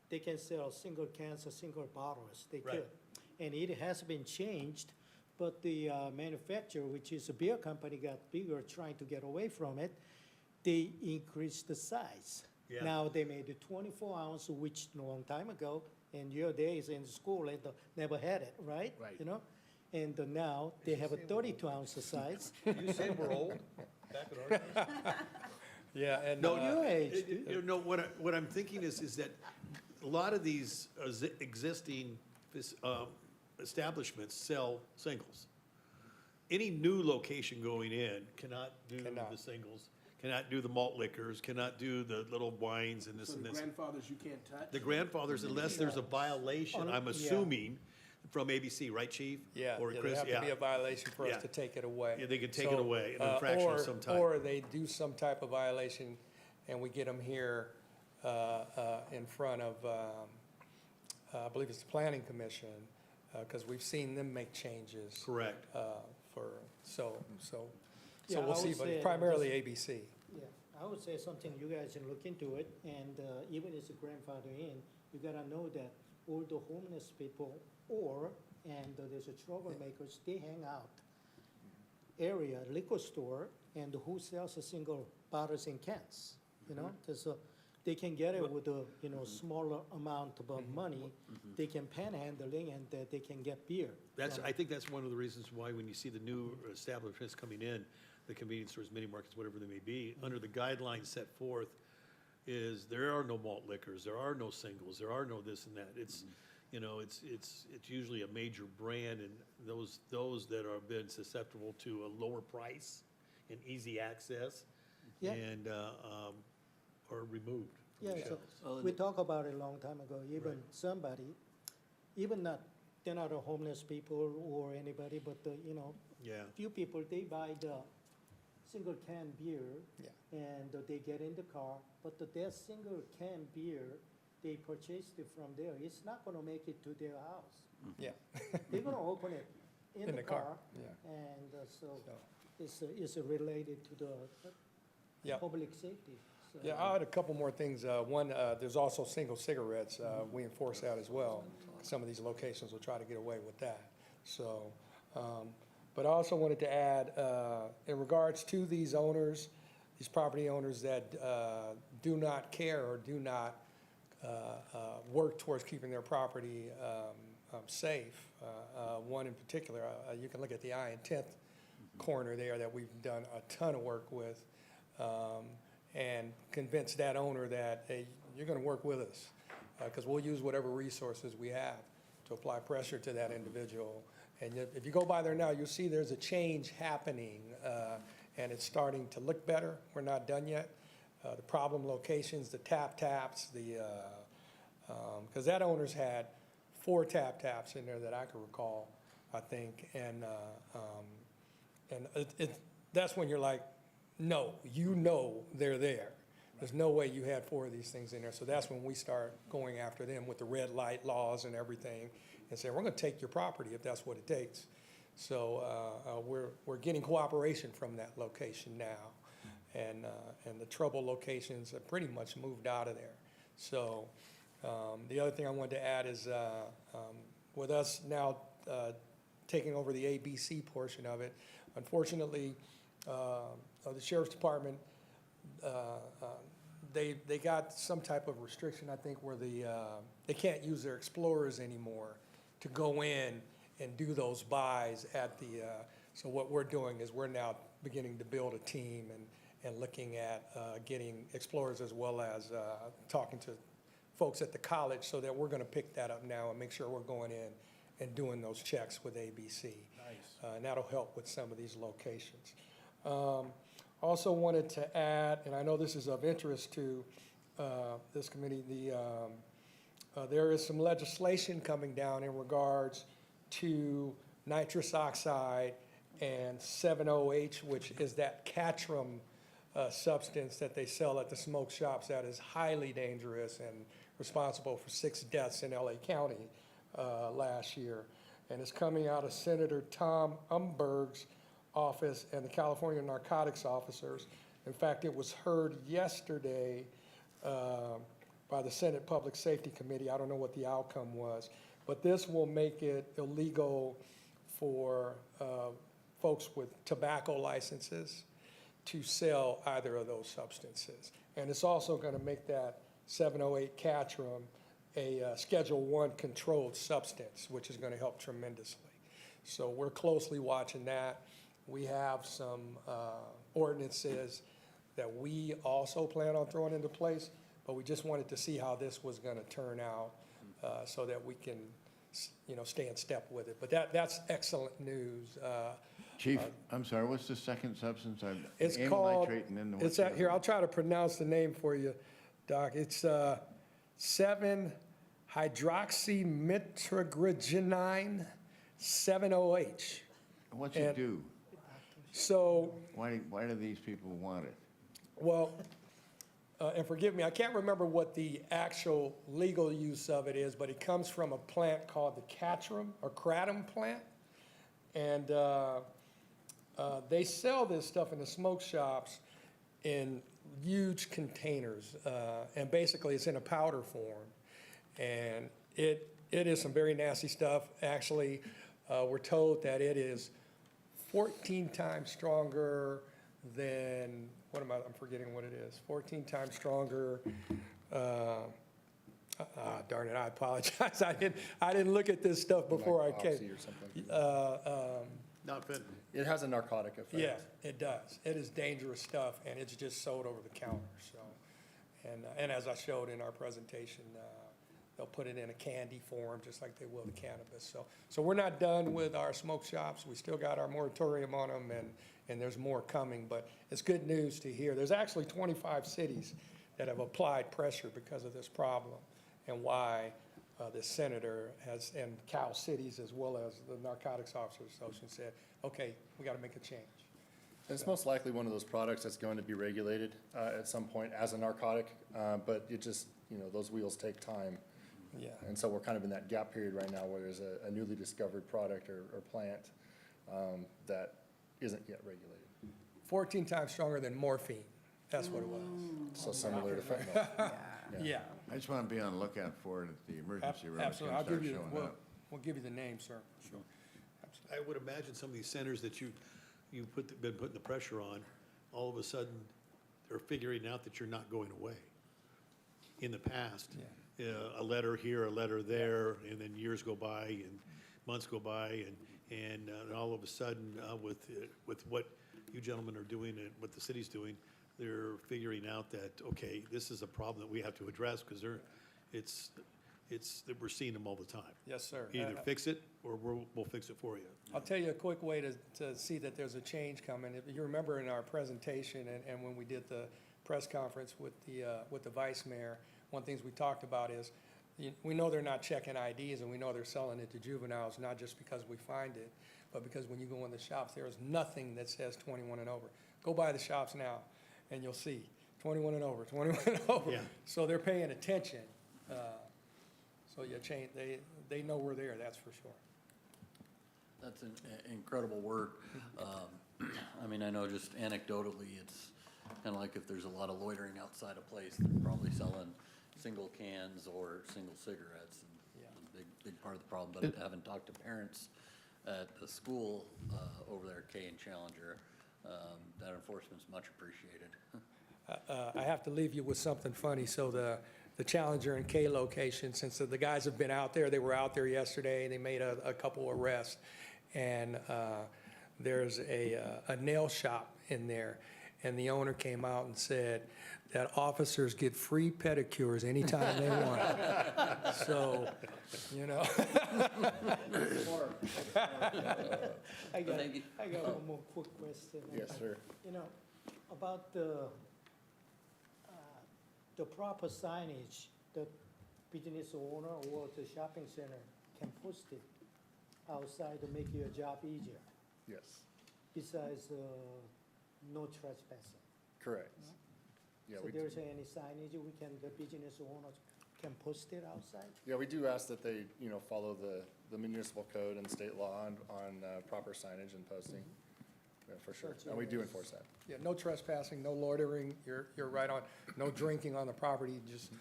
they can sell single cans or single bottles, they Right. could. And it has been changed, but the manufacturer, which is a beer company, got bigger, trying to get away from it. They increased the size. Yeah. Now they made it 24 ounce, which a long time ago, in your days in school, they never had it, right? Right. You know? And now they have a 32 ounce size. You say we're old? Back in our days? Yeah, and. No, Your age, dude. you know, what I'm thinking is that a lot of these existing establishments sell singles. Any new location going in cannot do Cannot. the singles, cannot do the malt liquors, cannot do the little wines and this So and the this. grandfathers you can't touch? The grandfathers, unless there's a violation, I'm Yeah. assuming, from ABC, right, Chief? Yeah, Or yeah, Chris, there'd have to be yeah. a violation for us Yeah. to take it away. Yeah, they could take it So, away, an infraction of some type. Or they do some type of violation, and we get them here in front of, I believe it's the Planning Commission, because we've seen them make changes. Correct. So Yeah, I we'll see, would but say primarily ABC. Yeah, I would say something, you guys can look into it, and even as a grandfather in, you gotta know that all the homeless people, and there's a troublemakers, they hang out area, liquor store, and who sells a single bottles and cans, you know? Because they can get it with a, smaller amount of money, they can panhandling, and they can get beer. I think that's one of the reasons why when you see the new establishments coming in, the convenience stores, mini markets, whatever they may be, under the guidelines set forth, is there are no malt liquors, there are no singles, there are no this and that. It's, it's usually a major brand, and those that have been susceptible to a lower price and easy access, Yeah. and are removed from Yeah, the so shelves. we talked about it a long time ago, even somebody, even not, they're not a homeless people or anybody, but Yeah. few people, they buy the single can beer. Yeah. And they get in the car, but their single can beer, they purchased it from there, it's not gonna make it to their house. Yeah. They're gonna open it in the car, Yeah. and so So, it's related to the Yeah. public safety. So- Yeah, I had a couple more things. One, there's also single cigarettes. We enforce that as well. Some of these locations will try to get away with that. So, but I also wanted to add, in regards to these owners, these property owners that do not care or do not work towards keeping their property safe. One in particular, you can look at the I and 10th corner there that we've done a ton of work with, and convince that owner that, hey, you're gonna work with us, because we'll use whatever resources we have to apply pressure to that individual. And if you go by there now, you'll see there's a change happening, and it's starting to look better. We're not done yet. The problem locations, the taps, because that owner's had 4 taps in there that I can recall, I think, and that's when you're like, no, they're there. There's no way you had 4 of these things in there. So that's when we start going after them with the red light laws and everything, and say, we're gonna take your property if that's what it takes. So we're getting cooperation from that location now, and the trouble locations have pretty much moved out of there. So the other thing I wanted to add is with us now taking over the ABC portion of it, unfortunately, the Sheriff's Department, they got some type of restriction, I think, where they can't use their Explorers anymore to go in and do those buys at the, so what we're doing is we're now beginning to build a team and looking at getting Explorers, as well as talking to folks at the college, so that we're gonna pick that up now and make sure we're going in and doing those checks with ABC. Nice. And that'll help with some of these locations. Also wanted to add, and I know this is of interest to this committee, there is some legislation coming down in regards to nitrous oxide and 7-OH, which is that Catrum substance that they sell at the smoke shops that is highly dangerous and responsible for 6 deaths in LA County last year. And it's coming out of Senator Tom Umberg's Office and the California Narcotics Officers. In fact, it was heard yesterday by the Senate Public Safety Committee. I don't know what the outcome was, but this will make it illegal for folks with tobacco licenses to sell either of those substances. And it's also going to make that 708 Catrum a Schedule I controlled substance, which is going to help tremendously. So we're closely watching that. We have some ordinances that we also plan on throwing into place, but we just wanted to see how this was going to turn out so that we can, stay in step with it. But that's excellent news. Chief, I'm sorry, what's the second substance? It's Amyl called, nitrate and then it's what's the here, other I'll try to pronounce the name for you, Doc. It's 7-hydroxymetragrenine 7-OH. one? What's it do? So, Why do these people want it? well, and forgive me, I can't remember what the actual legal use of it is, but it comes from a plant called the kratom plant. And they sell this stuff in the smoke shops in huge containers. And basically, it's in a powder form. And it is some very nasty stuff. Actually, we're told that it is 14 times stronger than, I'm forgetting what it is. 14 times stronger. Darn it, I apologize. I didn't look at this stuff before I came. Oxy or something. Not fentanyl. It has a narcotic effect. Yeah, it does. It is dangerous stuff, and it's just sold over the counter, so. And as I showed in our presentation, they'll put it in a candy form, just like they will the cannabis. So we're not done with our smoke shops. We still got our moratorium on them, and there's more coming, but it's good news to hear. There's actually 25 cities that have applied pressure because of this problem, and why the senator has, and Cal cities as well as the Narcotics Officers Association said, okay, we got to make a change. It's most likely one of those products that's going to be regulated at some point as a narcotic, but it just, those wheels take time. Yeah. And so we're kind of in that gap period right now where there's a newly discovered product or plant that isn't yet regulated. 14 times stronger than morphine. That's what it was. So similar to fentanyl. Yeah. I just want to be on the lookout for it at the emergency room. It's Absolutely. gonna I'll give start you, showing up. we'll give you the name, sir. Sure. I would imagine some of these centers that you've been putting the pressure on, all of a sudden, they're figuring out that you're not going away. In the past, a letter here, a letter there, and then years go by and months go by, and all of a sudden, with what you gentlemen are doing and what the city's doing, they're figuring out that, okay, this is a problem that we have to address, because that we're seeing them all the time. Yes, sir. Either fix it, or we'll fix it for you. I'll tell you a quick way to see that there's a change coming. If you remember in our presentation and when we did the press conference with the vice mayor, one of the things we talked about is we know they're not checking IDs, and we know they're selling it to juveniles, not just because we find it, but because when you go in the shops, there is nothing that says 21 and over. Go by the shops now, and you'll see 21 and over, 21 and over. Yeah. So they're paying attention. So they know we're there, that's for sure. That's an incredible work. I mean, I know just anecdotally, it's kind of like if there's a lot of loitering outside a place, they're probably selling single cans or single cigarettes. And a big part of the problem, but having talked to parents at the school over there, K and Challenger, that enforcement's much appreciated. I have to leave you with something funny. So the Challenger and K location, since the guys have been out there, they were out there yesterday, and they made a couple arrests. And there's a nail shop in there, and the owner came out and said that officers get free pedicures anytime they want. So, I got one more quick question. Yes, sir. About the proper signage that business owner or the shopping center can post it outside to make your job easier, Yes, besides no trespassing. correct. Yeah, So there's any signage the business owners can post it outside? Yeah, we do ask that they, follow the municipal code and state law on proper signage and posting. Yeah, for sure. And we do enforce that. Yeah, no trespassing, no loitering, you're right on, no drinking on the property, just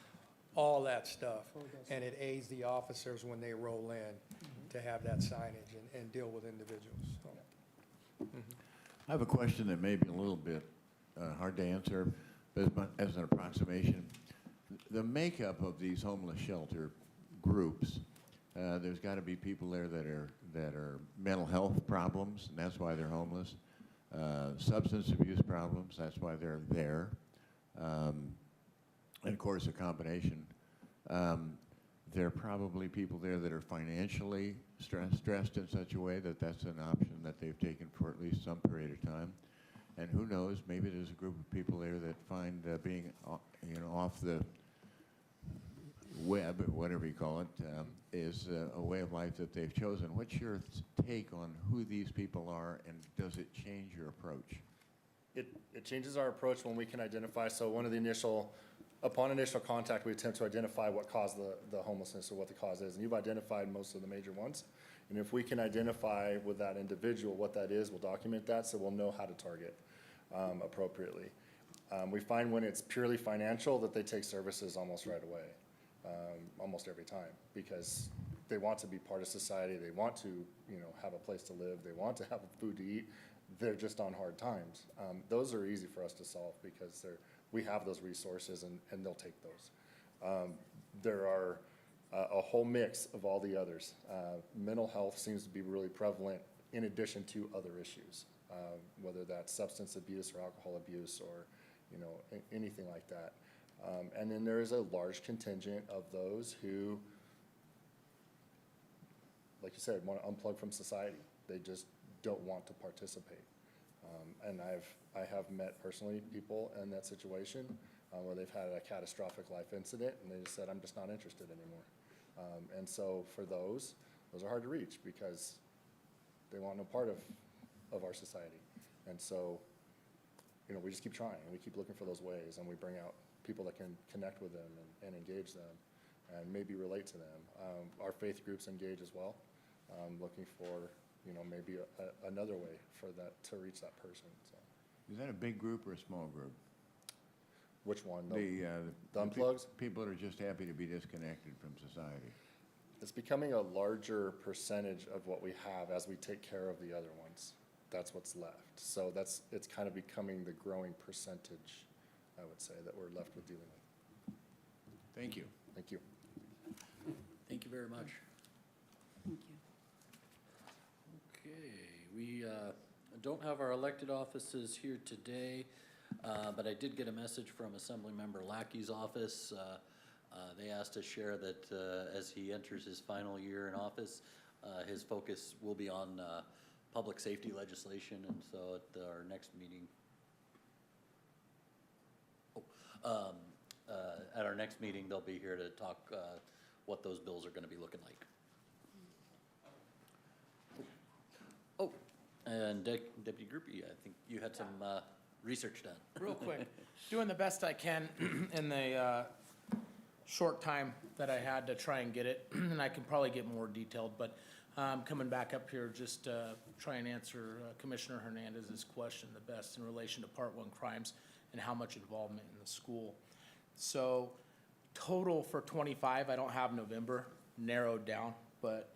all that stuff. And it aids the officers when they roll in to have that signage and deal with individuals, so. I have a question that may be a little bit hard to answer, but as an approximation. The makeup of these homeless shelter groups, there's got to be people there that are mental health problems, and that's why they're homeless. Substance abuse problems, that's why they're there. And of course, a combination. There are probably people there that are financially stressed in such a way that that's an option that they've taken for at least some period of time. And who knows, maybe there's a group of people there that find being, off the web, or whatever you call it, is a way of life that they've chosen. What's your take on who these people are, and does it change your approach? It changes our approach when we can identify, so upon initial contact, we attempt to identify what caused the homelessness or what the cause is. And you've identified most of the major ones. And if we can identify with that individual what that is, we'll document that so we'll know how to target appropriately. We find when it's purely financial that they take services almost right away, almost every time, because they want to be part of society. They want to, have a place to live. They want to have food to eat. They're just on hard times. Those are easy for us to solve because we have those resources and they'll take those. There are a whole mix of all the others. Mental health seems to be really prevalent in addition to other issues, whether that's substance abuse or alcohol abuse or, anything like that. And then there is a large contingent of those who, like you said, want to unplug from society. They just don't want to participate. And I have met personally people in that situation where they've had a catastrophic life incident and they just said, I'm just not interested anymore. And so for those are hard to reach because they want no part of our society. And so, we just keep trying. We keep looking for those ways, and we bring out people that can connect with them and engage them and maybe relate to them. Our faith groups engage as well, looking for, maybe another way for that to reach that person. So. Is that a big group or a small group? Which one? The unplugs? People are just happy to be disconnected from society. It's becoming a larger percentage of what we have as we take care of the other ones. That's what's left. So it's kind of becoming the growing percentage, I would say, that we're left with dealing with. Thank you. Thank you. Thank you very much. Thank you. Okay, we don't have our elected offices here today, but I did get a message from Assemblymember Lackey's office. They asked to share that as he enters his final year in office, his focus will be on public safety legislation, and so at our next meeting, they'll be here to talk what those bills are going to be looking like. Oh, and Deputy Groupie, I think you had some research done. Real quick, doing the best I can in the short time that I had to try and get it, and I can probably get more detailed, but coming back up here, just try and answer Commissioner Hernandez's question the best in relation to Part 1 crimes and how much involvement in the school. So total for 25, I don't have November narrowed down, but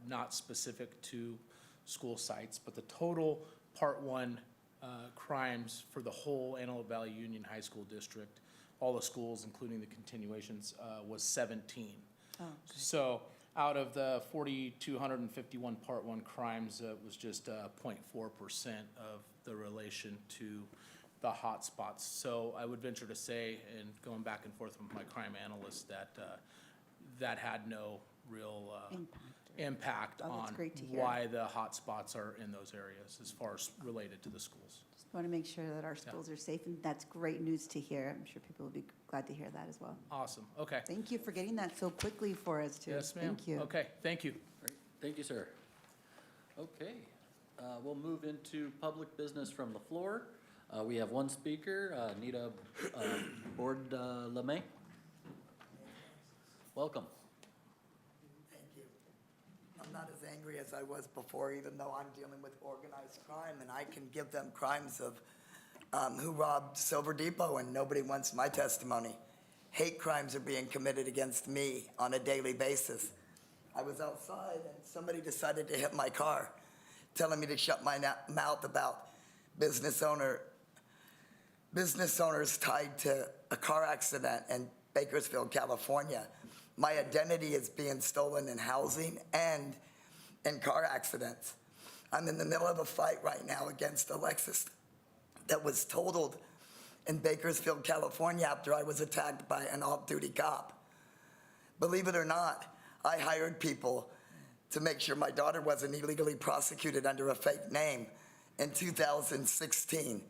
not specific to school sites, but the total Part 1 crimes for the whole Antelope Valley Union High School District, all the schools, including the continuations, was 17. Oh, So out of the 4,251 Part 1 crimes, it was just 0.4% of the relation to the hot spots. So I would venture to say, and going back and forth with my crime analyst, that that had no real impact Oh, that's on great to hear. why the hot spots are in those areas as far as related to the schools. Just want to make sure that our schools are safe, and that's great news to hear. I'm sure people will be glad to hear that as well. Awesome, okay. Thank you for getting that so quickly for us, too. Yes, ma'am. Thank you. Okay, thank you. Great. Thank you, sir. Okay, we'll move into public business from the floor. We have one speaker, Nita Board-Lemay. Welcome. Thank you. I'm not as angry as I was before, even though I'm dealing with organized crime, and I can give them crimes of who robbed Silver Depot, and nobody wants my testimony. Hate crimes are being committed against me on a daily basis. I was outside, and somebody decided to hit my car, telling me to shut my mouth about business owners tied to a car accident in Bakersfield, California. My identity is being stolen in housing and in car accidents. I'm in the middle of a fight right now against a Lexus that was totaled in Bakersfield, California after I was attacked by an off-duty cop. Believe it or not, I hired people to make sure my daughter wasn't illegally prosecuted under a fake name in 2016.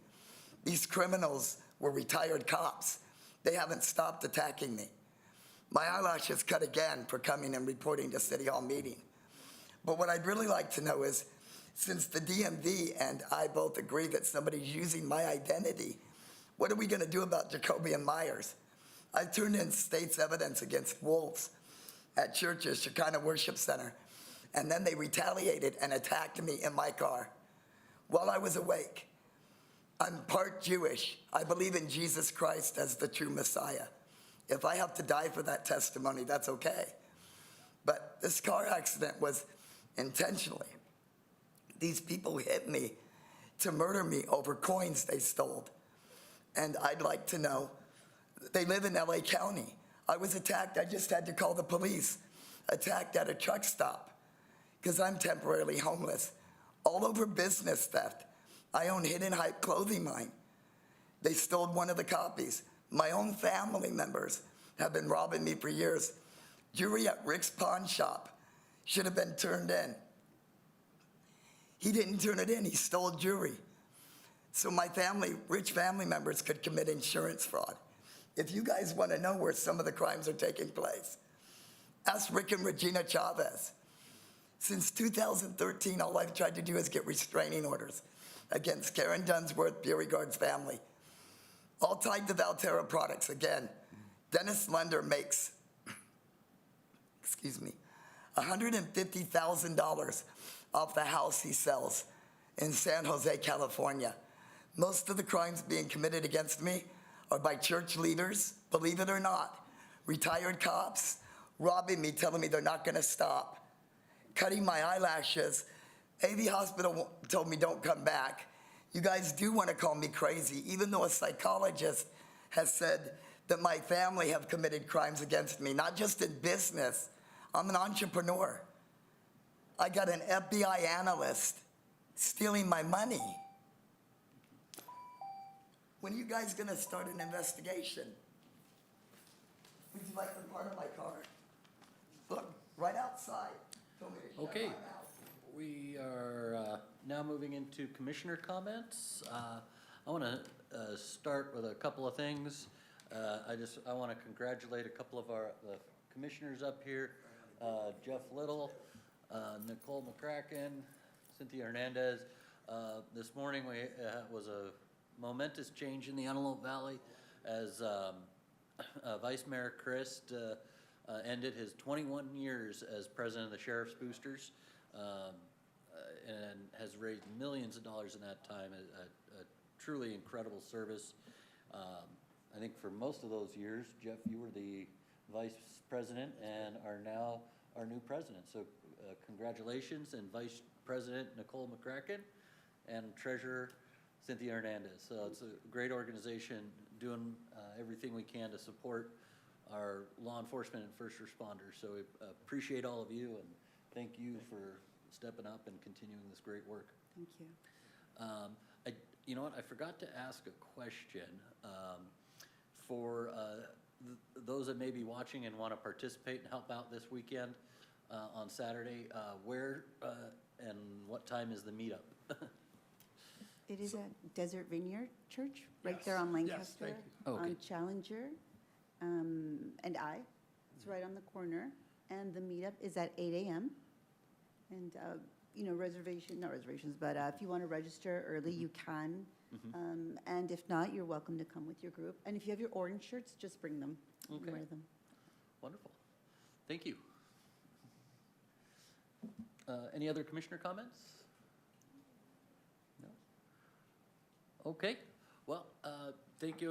These criminals were retired cops. They haven't stopped attacking me. My eyelashes cut again for coming and reporting to City Hall meeting. But what I'd really like to know is, since the DMV and I both agree that somebody's using my identity, what are we gonna do about Jacoby and Myers? I turned in state's evidence against wolves at Church's Shekinah Worship Center, and then they retaliated and attacked me in my car while I was awake. I'm part Jewish. I believe in Jesus Christ as the true Messiah. If I have to die for that testimony, that's okay. But this car accident was intentionally. These people hit me to murder me over coins they stole. And I'd like to know, they live in LA County. I was attacked, I just had to call the police. Attacked at a truck stop because I'm temporarily homeless. All over business theft. I own Hidden Hype clothing line. They stole one of the copies. My own family members have been robbing me for years. Jewelry at Rick's pawn shop should have been turned in. He didn't turn it in, he stole jewelry. So my family, rich family members could commit insurance fraud. If you guys want to know where some of the crimes are taking place, ask Rick and Regina Chavez. Since 2013, all I've tried to do is get restraining orders against Karen Dunsworth, Beauregard's family. All tied to Valterra products. Again, Dennis Lunder makes, $150,000 off the house he sells in San Jose, California. Most of the crimes being committed against me are by church leaders, believe it or not, retired cops, robbing me, telling me they're not gonna stop, cutting my eyelashes. AV Hospital told me don't come back. You guys do wanna call me crazy, even though a psychologist has said that my family have committed crimes against me, not just in business. I'm an entrepreneur. I got an FBI analyst stealing my money. When are you guys gonna start an investigation? Would you like the part of my car? Look, right outside. Told me to shut Okay. my mouth. We are now moving into commissioner comments. I want to start with a couple of things. I want to congratulate a couple of the commissioners up here, Jeff Little, Nicole McCracken, Cynthia Hernandez. This morning was a momentous change in the Antelope Valley as Vice Mayor Christ ended his 21 years as president of the Sheriff's Boosters, and has raised millions of dollars in that time. A truly incredible service. I think for most of those years, Jeff, you were the vice president and are now our new president. So congratulations, and Vice President Nicole McCracken and Treasurer Cynthia Hernandez. So it's a great organization doing everything we can to support our law enforcement and first responders. So we appreciate all of you and thank you for stepping up and continuing this great work. Thank you. You know what, I forgot to ask a question. For those that may be watching and want to participate and help out this weekend on Saturday, where and what time is the meetup? It is at Desert Vineyard Church, right there on Lancaster. thank you. Okay. On Challenger, and I. It's right on the corner. And the meetup is at 8 a.m. And, not reservations, but if you want to register early, you can. And if not, you're welcome to come with your group. And if you have your orange shirts, just bring them. You can Okay. wear them. Wonderful. Thank you. Any other commissioner comments? No? Okay, well, thank you.